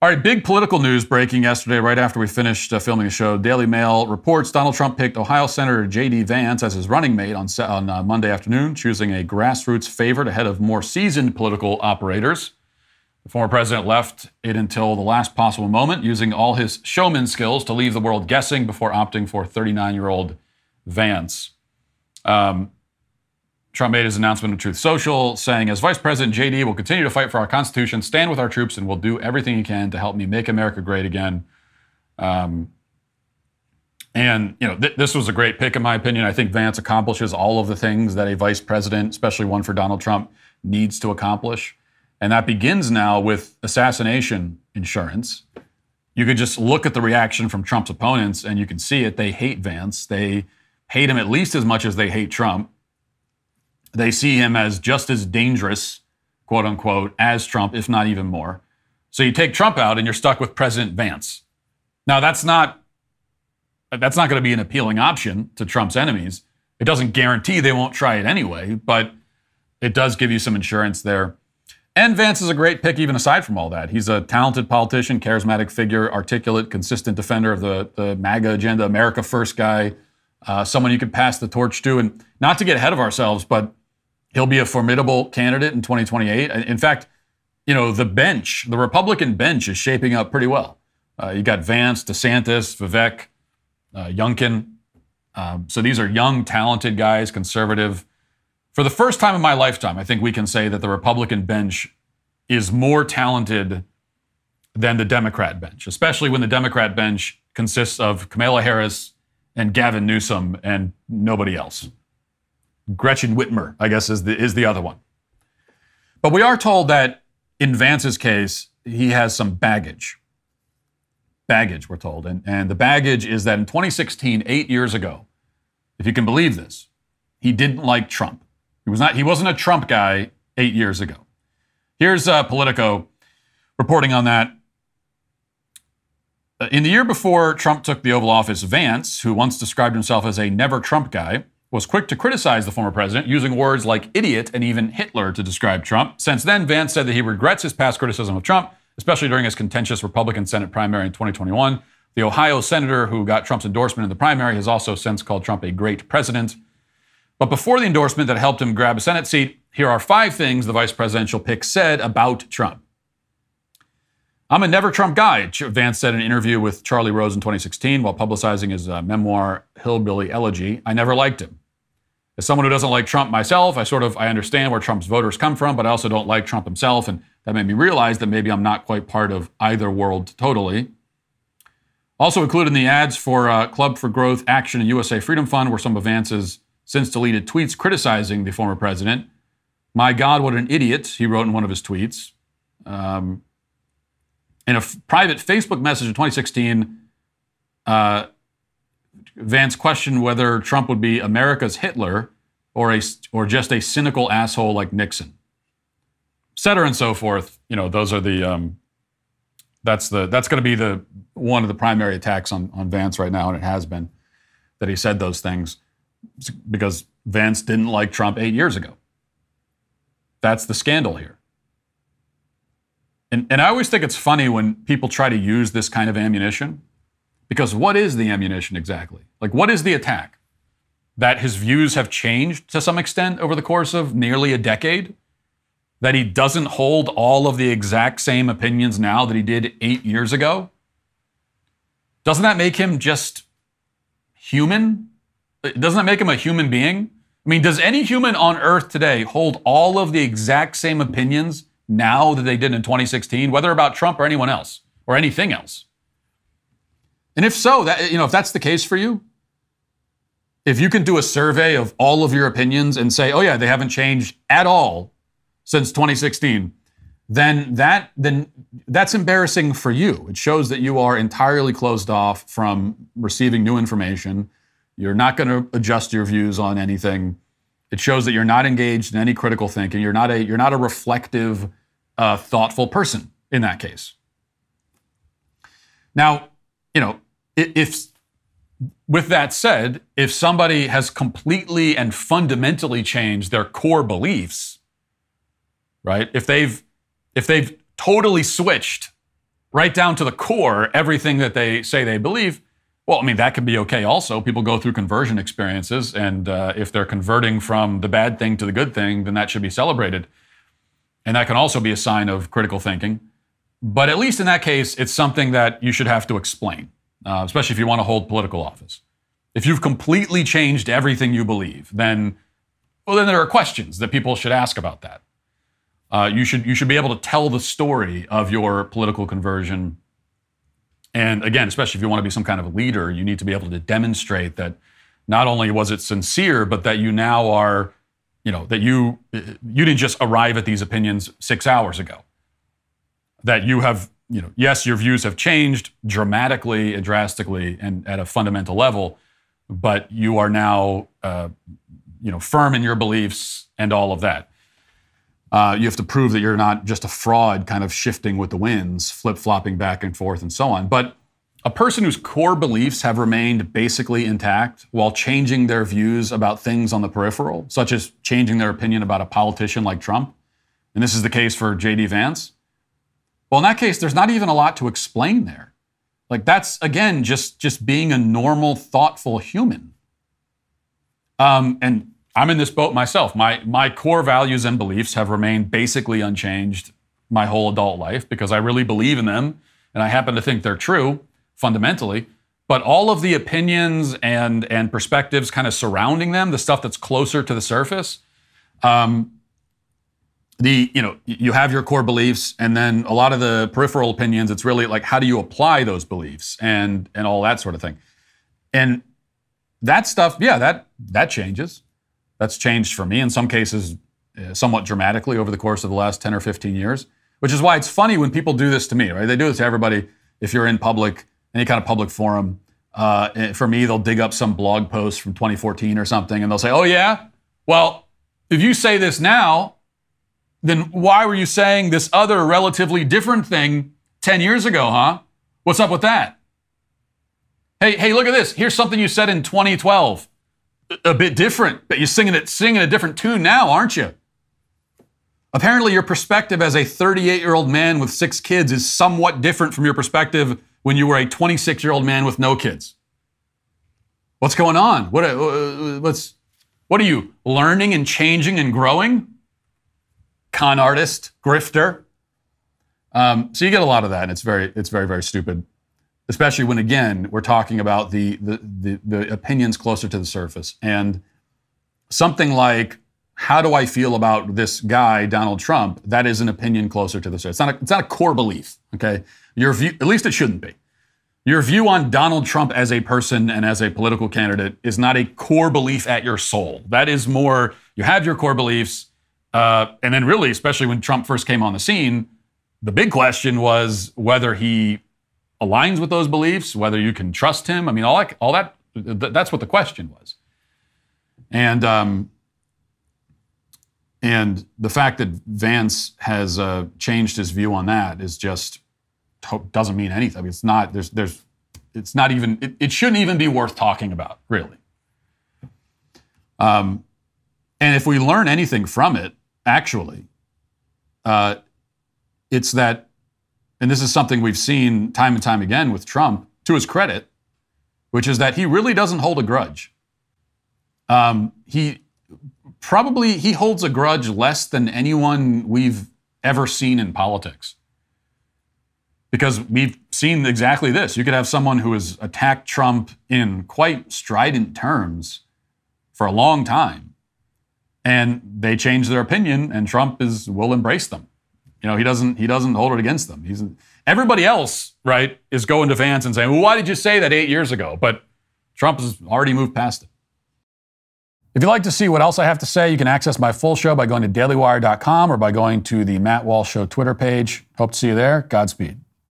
All right, big political news breaking yesterday right after we finished filming the show. Daily Mail reports Donald Trump picked Ohio Senator JD Vance as his running mate on Monday afternoon, choosing a grassroots favorite ahead of more seasoned political operators. The former president left it until the last possible moment, using all his showman skills to leave the world guessing before opting for 39-year-old Vance. Trump made his announcement on Truth Social, saying, as Vice President, JD will continue to fight for our Constitution, stand with our troops, and will do everything he can to help me make America great again. This was a great pick, in my opinion. I think Vance accomplishes all of the things that a vice president, especially one for Donald Trump, needs to accomplish. And that begins now with assassination insurance. You could just look at the reaction from Trump's opponents, and you can see it. They hate Vance. They hate him at least as much as they hate Trump. They see him as just as dangerous, quote unquote, as Trump, if not even more. So you take Trump out and you're stuck with President Vance. Now, that's not going to be an appealing option to Trump's enemies. It doesn't guarantee they won't try it anyway, but it does give you some insurance there. And Vance is a great pick even aside from all that. He's a talented politician, charismatic figure, articulate, consistent defender of the MAGA agenda, America First guy, someone you could pass the torch to. And not to get ahead of ourselves, but he'll be a formidable candidate in 2028. In fact, the Republican bench is shaping up pretty well. You got Vance, DeSantis, Vivek, Youngkin. So these are young, talented guys, conservative. For the first time in my lifetime, I think we can say that the Republican bench is more talented than the Democrat bench, especially when the Democrat bench consists of Kamala Harris and Gavin Newsom and nobody else. Gretchen Whitmer, I guess, is the other one. But we are told that in Vance's case, he has some baggage. Baggage, we're told. And the baggage is that in 2016, 8 years ago, if you can believe this, he didn't like Trump. He wasn't a Trump guy 8 years ago. Here's Politico reporting on that. In the year before Trump took the Oval Office, Vance, who once described himself as a never Trump guy, was quick to criticize the former president, using words like idiot and even Hitler to describe Trump. Since then, Vance said that he regrets his past criticism of Trump, especially during his contentious Republican Senate primary in 2021. The Ohio senator who got Trump's endorsement in the primary has also since called Trump a great president. But before the endorsement that helped him grab a Senate seat, here are 5 things the vice presidential pick said about Trump. I'm a never Trump guy, Vance said in an interview with Charlie Rose in 2016 while publicizing his memoir, Hillbilly Elegy. I never liked him. As someone who doesn't like Trump myself, I understand where Trump's voters come from, but I also don't like Trump himself, and that made me realize that maybe I'm not quite part of either world totally. Also included in the ads for Club for Growth, Action, and USA Freedom Fund were some of Vance's since-deleted tweets criticizing the former president. My God, what an idiot, he wrote in one of his tweets. In a private Facebook message in 2016, Vance questioned whether Trump would be America's Hitler or just a cynical asshole like Nixon, et cetera and so forth. Those are that's going to be one of the primary attacks on Vance right now, and it has been that he said those things because Vance didn't like Trump 8 years ago. That's the scandal here. And I always think it's funny when people try to use this kind of ammunition, because what is the ammunition exactly? Like, what is the attack? That his views have changed to some extent over the course of nearly a decade? That he doesn't hold all of the exact same opinions now that he did 8 years ago? Doesn't that make him just human? Doesn't that make him a human being? I mean, does any human on earth today hold all of the exact same opinions now that they did in 2016, whether about Trump or anyone else or anything else? And if so, if that's the case for you, if you can do a survey of all of your opinions and say, oh yeah, they haven't changed at all since 2016, then that's embarrassing for you. It shows that you are entirely closed off from receiving new information. You're not going to adjust your views on anything. It shows that you're not engaged in any critical thinking. You're not a reflective, thoughtful person in that case. Now, if with that said, if somebody has completely and fundamentally changed their core beliefs, right? If they've totally switched right down to the core, everything that they say they believe, well, I mean, that can be okay also. People go through conversion experiences, and if they're converting from the bad thing to the good thing, then that should be celebrated. And that can also be a sign of critical thinking. But at least in that case, it's something that you should have to explain, especially if you want to hold political office. If you've completely changed everything you believe, then there are questions that people should ask about that. You should be able to tell the story of your political conversion. And again, especially if you want to be some kind of a leader, you need to be able to demonstrate that not only was it sincere, but that you now are, that you didn't just arrive at these opinions 6 hours ago. That you have, yes, your views have changed dramatically and drastically and at a fundamental level, but you are now, firm in your beliefs and all of that. You have to prove that you're not just a fraud kind of shifting with the winds, flip-flopping back and forth and so on. But a person whose core beliefs have remained basically intact while changing their views about things on the peripheral, such as changing their opinion about a politician like Trump, and this is the case for JD Vance, well, in that case, there's not even a lot to explain there. Like, that's, again, just being a normal, thoughtful human. And I'm in this boat myself. My core values and beliefs have remained basically unchanged my whole adult life because I really believe in them, and I happen to think they're true, fundamentally. But all of the opinions and perspectives kind of surrounding them, the stuff that's closer to the surface, you have your core beliefs, and then a lot of the peripheral opinions, it's really like, how do you apply those beliefs and all that sort of thing. And that stuff, yeah, that changes. That's changed for me in some cases somewhat dramatically over the course of the last 10 or 15 years, which is why it's funny when people do this to me, right? They do this to everybody. If you're in public, any kind of public forum, for me, they'll dig up some blog post from 2014 or something, and they'll say, oh yeah? Well, if you say this now, then why were you saying this other relatively different thing 10 years ago, huh? What's up with that? Hey, look at this. Here's something you said in 2012. A bit different, but you're singing a different tune now, aren't you? Apparently your perspective as a 38-year-old man with 6 kids is somewhat different from your perspective when you were a 26-year-old man with no kids. What's going on? What are you, learning and changing and growing? Con artist, grifter. So you get a lot of that, and it's very, very stupid. Especially when, again, we're talking about the opinions closer to the surface. And something like, how do I feel about this guy, Donald Trump? That is an opinion closer to the surface. It's not a core belief, okay? Your view, at least it shouldn't be. Your view on Donald Trump as a person and as a political candidate is not a core belief at your soul. That is more, you have your core beliefs, and then really, especially when Trump first came on the scene, the big question was whether he aligns with those beliefs, whether you can trust him. I mean, all that, that's what the question was. And the fact that Vance has changed his view on that is just doesn't mean anything. I mean, it's not. It's not even. It shouldn't even be worth talking about, really. And if we learn anything from it, actually, it's that. And this is something we've seen time and time again with Trump, to his credit, which is that he really doesn't hold a grudge. He holds a grudge less than anyone we've ever seen in politics. Because we've seen exactly this. You could have someone who has attacked Trump in quite strident terms for a long time, and they change their opinion, and Trump will embrace them. He doesn't hold it against them. Everybody else, right, is going to Vance and saying, well, why did you say that 8 years ago? But Trump has already moved past it. If you'd like to see what else I have to say, you can access my full show by going to dailywire.com or by going to the Matt Walsh Show Twitter page. Hope to see you there. Godspeed.